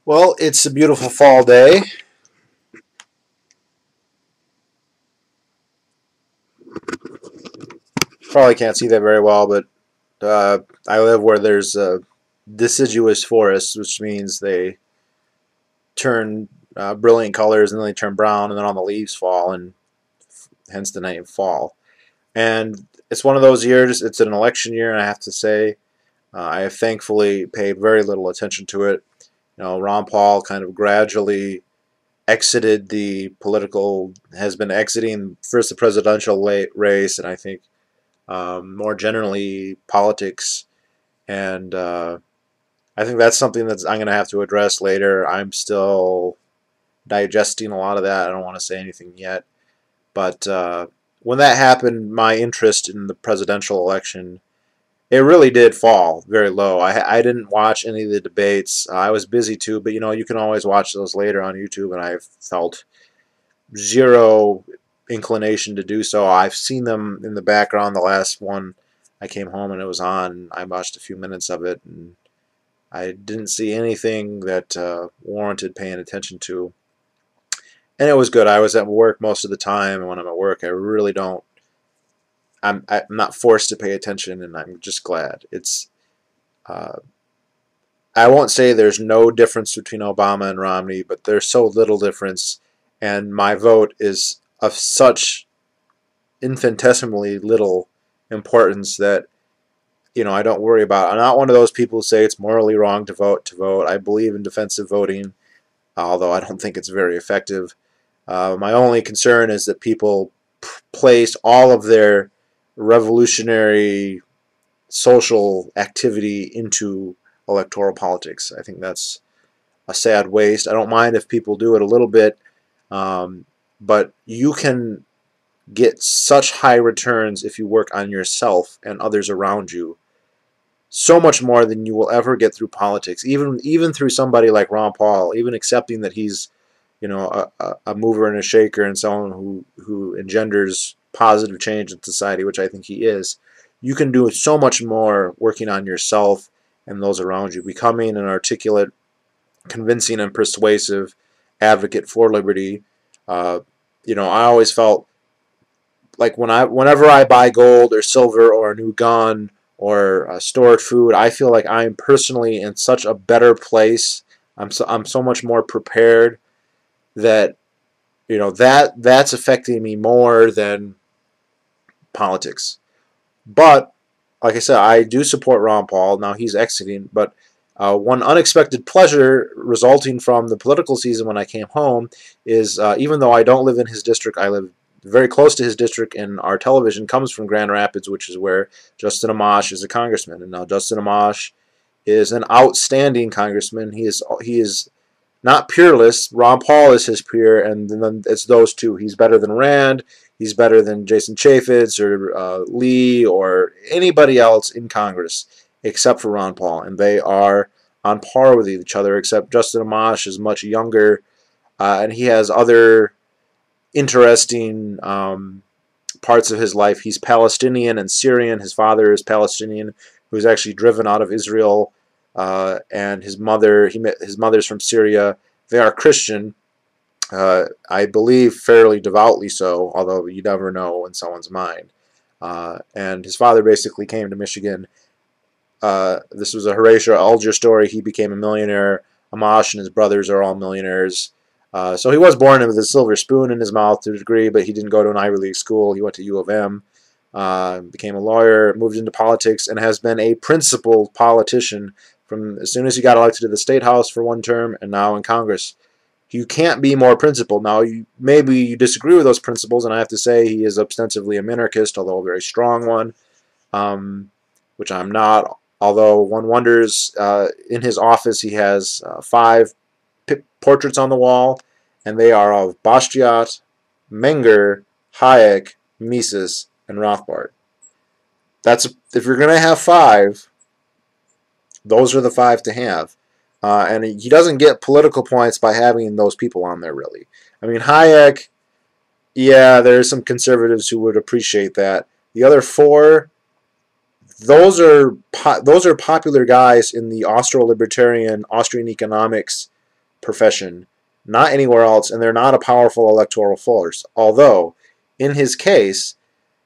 Well, it's a beautiful fall day. Probably can't see that very well, but I live where there's deciduous forests, which means they turn brilliant colors and then they turn brown, and then all the leaves fall, and hence the name fall. And it's one of those years. It's an election year, and I have to say, I have thankfully paid very little attention to it. Ron Paul kind of gradually exited the political, has been exiting first the presidential race, and I think more generally politics, and I think that's something that I'm going to have to address later. I'm still digesting a lot of that. I don't want to say anything yet, but when that happened, my interest in the presidential election, it really did fall very low. I didn't watch any of the debates. I was busy too, but you can always watch those later on YouTube, and I felt zero inclination to do so. I've seen them in the background. The last one, I came home and it was on. I watched a few minutes of it, and I didn't see anything that warranted paying attention to. And it was good. I was at work most of the time, and when I'm at work, I really don't. I'm not forced to pay attention, and I'm just glad. It's. I won't say there's no difference between Obama and Romney, but there's so little difference, and my vote is of such infinitesimally little importance that I don't worry about it. I'm not one of those people who say it's morally wrong to vote. I believe in defensive voting, although I don't think it's very effective. My only concern is that people place all of their revolutionary social activity into electoral politics. I think that's a sad waste. I don't mind if people do it a little bit, but you can get such high returns if you work on yourself and others around you, so much more than you will ever get through politics. Even through somebody like Ron Paul, even accepting that he's a mover and a shaker and someone who engenders positive change in society, which I think he is. You can do so much more working on yourself and those around you, becoming an articulate, convincing, and persuasive advocate for liberty. I always felt like whenever I buy gold or silver or a new gun or stored food, I feel like I'm personally in such a better place. I'm so much more prepared that that's affecting me more than politics. But like I said, I do support Ron Paul. Now he's exiting, but one unexpected pleasure resulting from the political season when I came home is even though I don't live in his district, I live very close to his district, and our television comes from Grand Rapids, which is where Justin Amash is a congressman. And now Justin Amash is an outstanding congressman. He is not peerless. Ron Paul is his peer, and then it's those two. He's better than Rand. He's better than Jason Chaffetz or Lee or anybody else in Congress except for Ron Paul, and they are on par with each other, except Justin Amash is much younger, and he has other interesting parts of his life. He's Palestinian and Syrian. His father is Palestinian, who's actually driven out of Israel, and his mother's from Syria. They are Christian, I believe fairly devoutly so, although you never know in someone's mind. And his father basically came to Michigan. This was a Horatio Alger story. He became a millionaire. Amash and his brothers are all millionaires. So he was born with a silver spoon in his mouth to a degree, but he didn't go to an Ivy League school. He went to U of M, became a lawyer, moved into politics, and has been a principled politician from as soon as he got elected to the State House for one term and now in Congress. You can't be more principled. Now, maybe you disagree with those principles, and I have to say he is ostensibly a minarchist, although a very strong one, which I'm not. Although one wonders, in his office he has 5 portraits on the wall, and they are of Bastiat, Menger, Hayek, Mises, and Rothbard. If you're going to have 5, those are the 5 to have. And he doesn't get political points by having those people on there, really. I mean, Hayek, yeah, there's some conservatives who would appreciate that. The other 4, those are popular guys in the Austro-libertarian, Austrian economics profession, not anywhere else, and they're not a powerful electoral force. Although, in his case,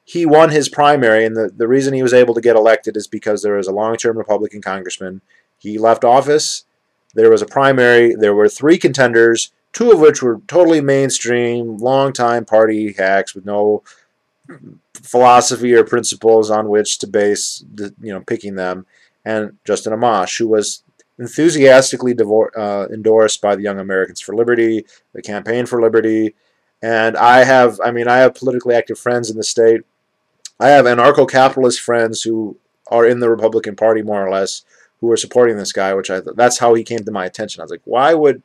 he won his primary, and the reason he was able to get elected is because there was a long-term Republican congressman. He left office. There was a primary. There were 3 contenders, 2 of which were totally mainstream, long-time party hacks with no philosophy or principles on which to base picking them, and Justin Amash, who was enthusiastically endorsed by the Young Americans for Liberty, the Campaign for Liberty, and I have politically active friends in the state. I have anarcho-capitalist friends who are in the Republican Party, more or less, who are supporting this guy, that's how he came to my attention. I was like, why would,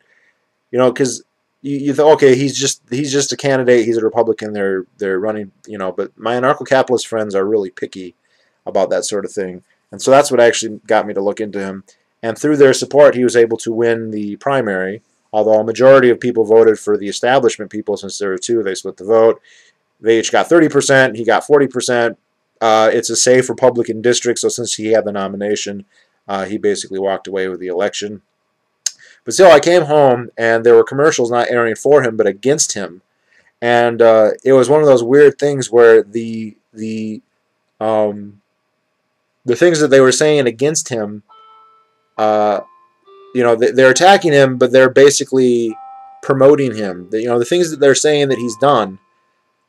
because you thought, okay, he's just a candidate, he's a Republican, they're running, but my anarcho-capitalist friends are really picky about that sort of thing. And so that's what actually got me to look into him. And through their support, he was able to win the primary, although a majority of people voted for the establishment people. Since there were 2, they split the vote. They each got 30%, he got 40%. It's a safe Republican district, so since he had the nomination, he basically walked away with the election. But still, I came home, and there were commercials not airing for him, but against him. And it was one of those weird things where the things that they were saying against him, they're attacking him, but they're basically promoting him. The things that they're saying that he's done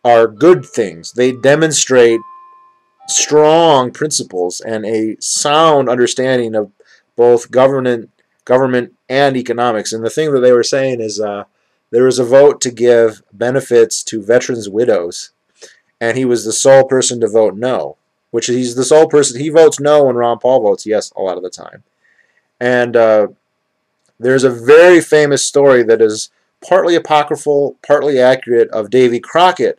are good things. They demonstrate strong principles and a sound understanding of both government and economics. And the thing that they were saying is there was a vote to give benefits to veterans' widows, and he was the sole person to vote no, which he's the sole person. He votes no when Ron Paul votes yes a lot of the time. And there's a very famous story that is partly apocryphal, partly accurate, of Davy Crockett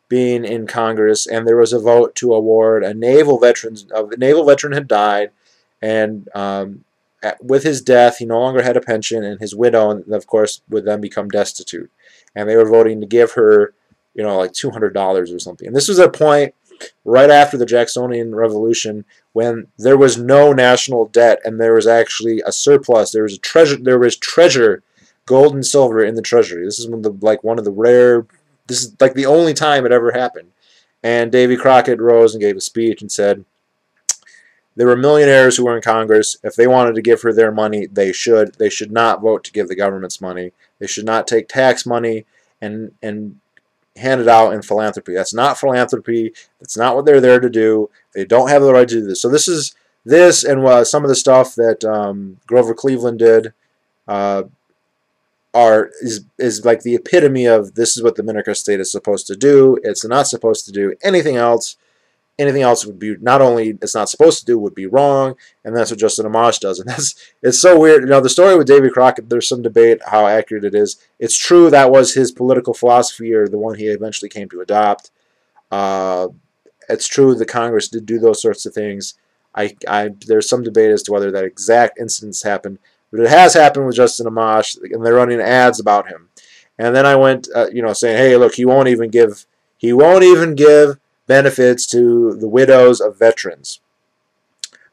being in Congress, and there was a vote to award a naval veteran. A naval veteran had died, and with his death, he no longer had a pension, and his widow, of course, would then become destitute. And they were voting to give her, like $200 or something. And this was a point right after the Jacksonian Revolution, when there was no national debt and there was actually a surplus. There was treasure, gold and silver in the treasury. This is one of the rare. This is like the only time it ever happened. And Davy Crockett rose and gave a speech and said there were millionaires who were in Congress. If they wanted to give her their money, they should. They should not vote to give the government's money. They should not take tax money and hand it out in philanthropy. That's not philanthropy. That's not what they're there to do. They don't have the right to do this. So this and some of the stuff that Grover Cleveland did is like the epitome of this is what the Minarchist state is supposed to do. It's not supposed to do anything else. Anything else would be, not only it's not supposed to do, would be wrong, and that's what Justin Amash does. And it's so weird. The story with Davy Crockett, there's some debate how accurate it is. It's true that was his political philosophy, or the one he eventually came to adopt. It's true that Congress did do those sorts of things. There's some debate as to whether that exact instance happened, but it has happened with Justin Amash, and they're running ads about him. And then I went, saying, hey, look, he won't even give benefits to the widows of veterans.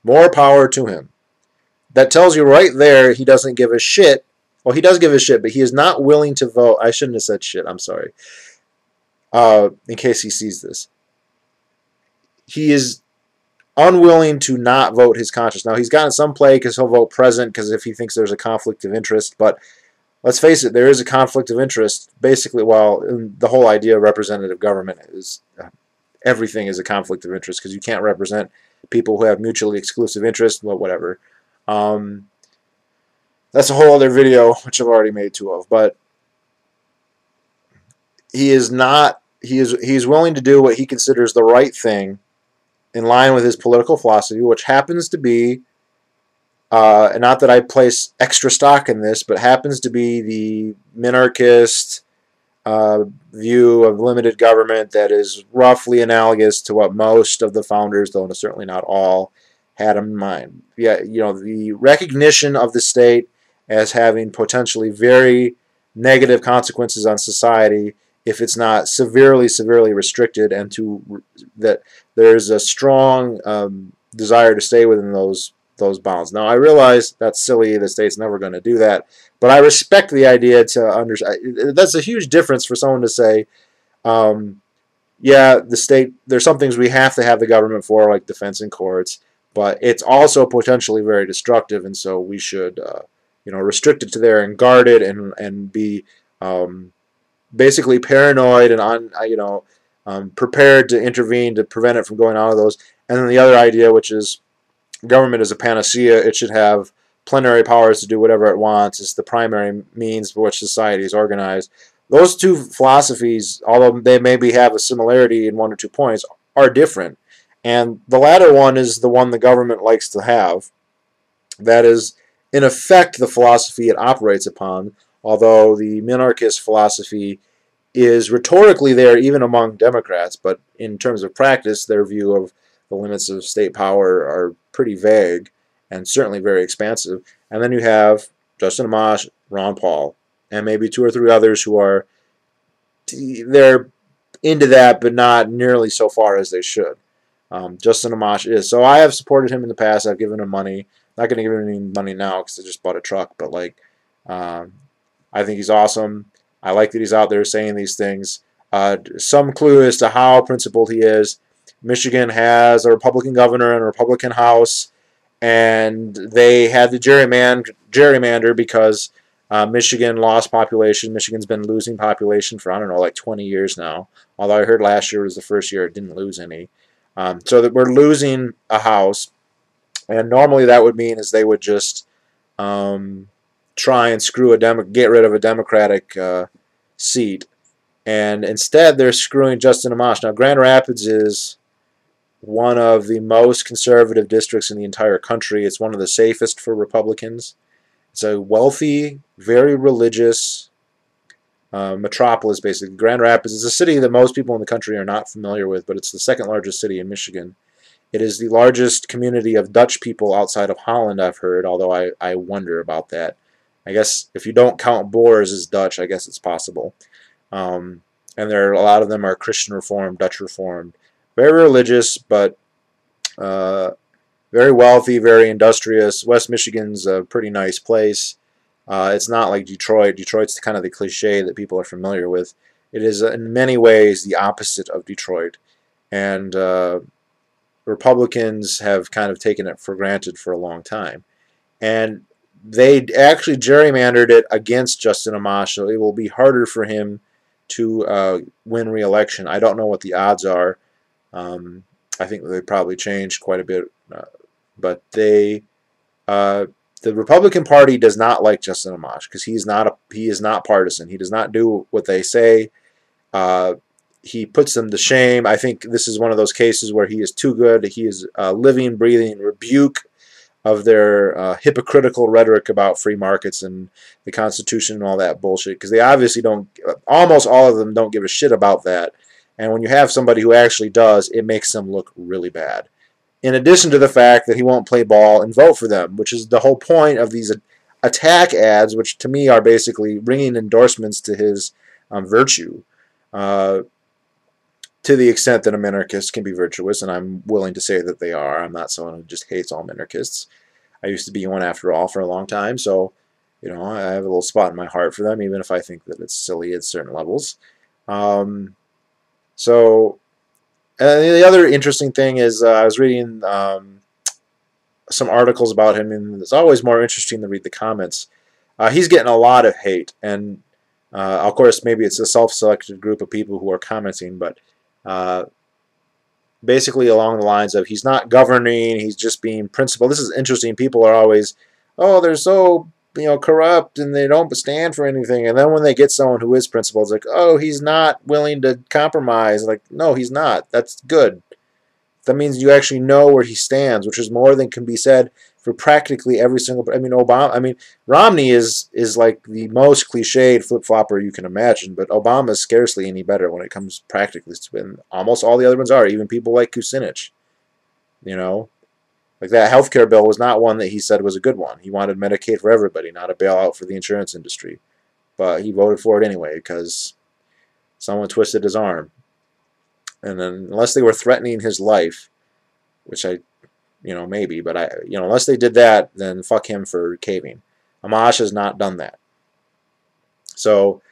More power to him. That tells you right there he doesn't give a shit. Well, he does give a shit, but he is not willing to vote. I shouldn't have said shit. I'm sorry. In case he sees this. He is unwilling to not vote his conscience. Now, he's gotten some play because he'll vote present because if he thinks there's a conflict of interest, but let's face it, there is a conflict of interest. Basically, the whole idea of representative government is everything is a conflict of interest because you can't represent people who have mutually exclusive interests, but whatever. That's a whole other video, which I've already made 2 of. But he is willing to do what he considers the right thing in line with his political philosophy, which happens to be, and not that I place extra stock in this, but happens to be the minarchist view of limited government that is roughly analogous to what most of the founders, though certainly not all, had in mind. Yeah, the recognition of the state as having potentially very negative consequences on society if it's not severely restricted, and that there's a strong desire to stay within those those bounds. Now, I realize that's silly. The state's never going to do that. But I respect the idea to understand. That's a huge difference for someone to say, yeah, the state, there's some things we have to have the government for, like defense and courts, but it's also potentially very destructive, and so we should, restrict it to there and guard it and be basically paranoid and prepared to intervene to prevent it from going out of those. And then the other idea, which is government is a panacea, it should have plenary powers to do whatever it wants. It's the primary means by which society is organized. Those two philosophies, although they maybe have a similarity in 1 or 2 points, are different. And the latter one is the one the government likes to have. That is, in effect, the philosophy it operates upon, although the minarchist philosophy is rhetorically there even among Democrats, but in terms of practice, their view of the limits of state power are pretty vague and certainly very expansive. And then you have Justin Amash, Ron Paul, and maybe 2 or 3 others who are they're into that, but not nearly so far as they should. Justin Amash is. So I have supported him in the past. I've given him money. Not going to give him any money now because I just bought a truck, but I think he's awesome. I like that he's out there saying these things. Some clue as to how principled he is. Michigan has a Republican governor and a Republican House, and they had the gerrymander because Michigan lost population. Michigan's been losing population for, I don't know, like 20 years now. Although I heard last year was the first year it didn't lose any. So that we're losing a House, and normally that would mean is they would just try and get rid of a Democratic seat, and instead they're screwing Justin Amash. Now, Grand Rapids is one of the most conservative districts in the entire country. It's one of the safest for Republicans. It's a wealthy, very religious metropolis, basically. Grand Rapids is a city that most people in the country are not familiar with, but it's the second largest city in Michigan. It is the largest community of Dutch people outside of Holland, I've heard, although I wonder about that. I guess if you don't count Boers as Dutch, I guess it's possible. And a lot of them are Christian Reformed, Dutch Reformed. Very religious, but very wealthy, very industrious. West Michigan's a pretty nice place. It's not like Detroit. Detroit's kind of the cliche that people are familiar with. It is in many ways the opposite of Detroit. And Republicans have kind of taken it for granted for a long time. And they actually gerrymandered it against Justin Amash, so it will be harder for him to win re-election. I don't know what the odds are. I think they probably changed quite a bit, but the Republican Party does not like Justin Amash because he is not partisan. He does not do what they say. He puts them to shame. I think this is one of those cases where he is too good. He is a living, breathing rebuke of their hypocritical rhetoric about free markets and the Constitution and all that bullshit, because they obviously don't, almost all of them don't give a shit about that. And when you have somebody who actually does, it makes them look really bad. In addition to the fact that he won't play ball and vote for them, which is the whole point of these attack ads, which to me are basically ringing endorsements to his virtue, to the extent that a minarchist can be virtuous, and I'm willing to say that they are. I'm not someone who just hates all minarchists. I used to be one after all for a long time, so I have a little spot in my heart for them, even if I think that it's silly at certain levels. So the other interesting thing is I was reading some articles about him, and it's always more interesting to read the comments. He's getting a lot of hate, and of course maybe it's a self-selected group of people who are commenting, but basically along the lines of he's not governing, he's just being principled. This is interesting. People are always, oh, they're so corrupt and they don't stand for anything. And then when they get someone who is principled, it's like, oh, he's not willing to compromise. Like, no, he's not. That's good. That means you actually know where he stands, which is more than can be said for practically every single. Romney is like the most cliched flip-flopper you can imagine, but Obama is scarcely any better when it comes practically. And almost all the other ones are, even people like Kucinich. Like that healthcare bill was not one that he said was a good one. He wanted Medicaid for everybody, not a bailout for the insurance industry. But he voted for it anyway because someone twisted his arm. And then, unless they were threatening his life, which I maybe, but unless they did that, then fuck him for caving. Amash has not done that. So,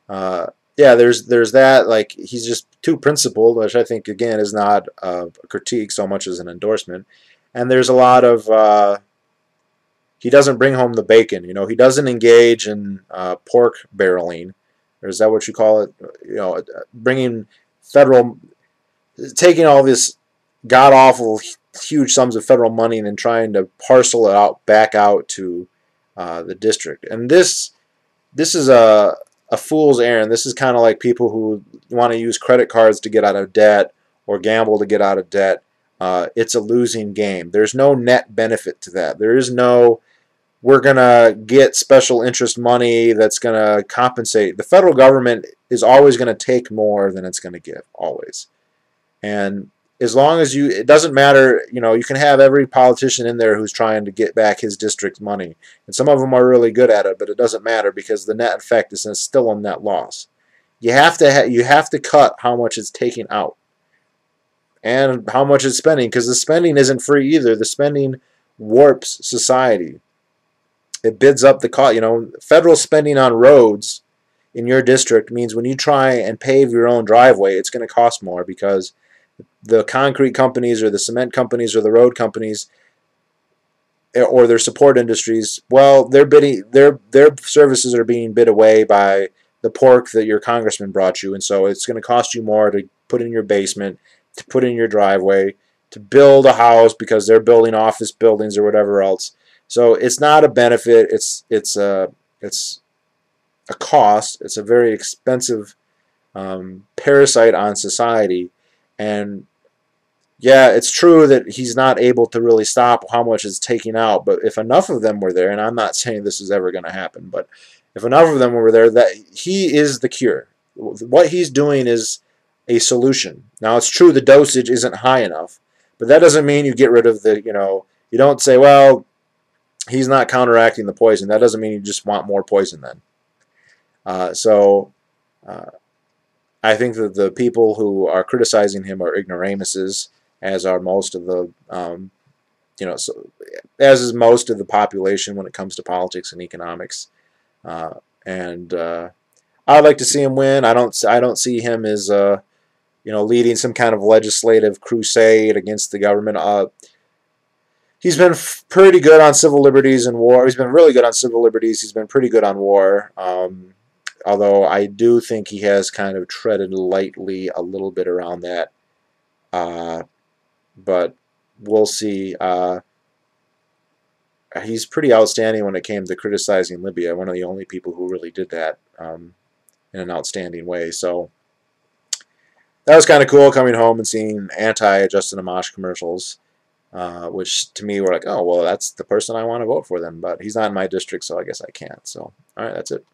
yeah, there's that. Like, he's just too principled, which I think, again, is not a critique so much as an endorsement. And there's a lot of, he doesn't bring home the bacon. He doesn't engage in pork barreling. Or is that what you call it? Bringing taking all this god-awful huge sums of federal money and then trying to parcel it back out to the district. And this is a fool's errand. This is kind of like people who want to use credit cards to get out of debt or gamble to get out of debt. It's a losing game. There's no net benefit to that. There is no, we're going to get special interest money that's going to compensate. The federal government is always going to take more than it's going to give, always. And as long as it doesn't matter, you can have every politician in there who's trying to get back his district's money. And some of them are really good at it, but it doesn't matter because the net effect is still a net loss. You have to cut how much it's taking out and how much it's spending, because the spending isn't free either. The spending warps society. It bids up the cost. Federal spending on roads in your district means when you try and pave your own driveway, it's going to cost more because the concrete companies or the cement companies or the road companies or their support industries, well, their services are being bid away by the pork that your congressman brought you, and so it's going to cost you more to put in your basement, to put in your driveway, to build a house because they're building office buildings or whatever else. So it's not a benefit. It's a cost. It's a very expensive parasite on society. And yeah, it's true that he's not able to really stop how much it's taking out, but if enough of them were there, and I'm not saying this is ever going to happen, but if enough of them were there, that he is the cure. What he's doing is a solution. Now, it's true the dosage isn't high enough, but that doesn't mean you get rid of the, you don't say, well, he's not counteracting the poison. That doesn't mean you just want more poison then. I think that the people who are criticizing him are ignoramuses, as are most of the, as is most of the population when it comes to politics and economics. I'd like to see him win. I don't see him as, leading some kind of legislative crusade against the government. He's been pretty good on civil liberties and war. He's been really good on civil liberties. He's been pretty good on war. Although I do think he has kind of treaded lightly a little bit around that. But we'll see. He's pretty outstanding when it came to criticizing Libya. One of the only people who really did that in an outstanding way. So that was kind of cool, coming home and seeing anti-Justin Amash commercials. Which to me were like, oh, well, that's the person I want to vote for then. But he's not in my district, so I guess I can't. So, all right, that's it.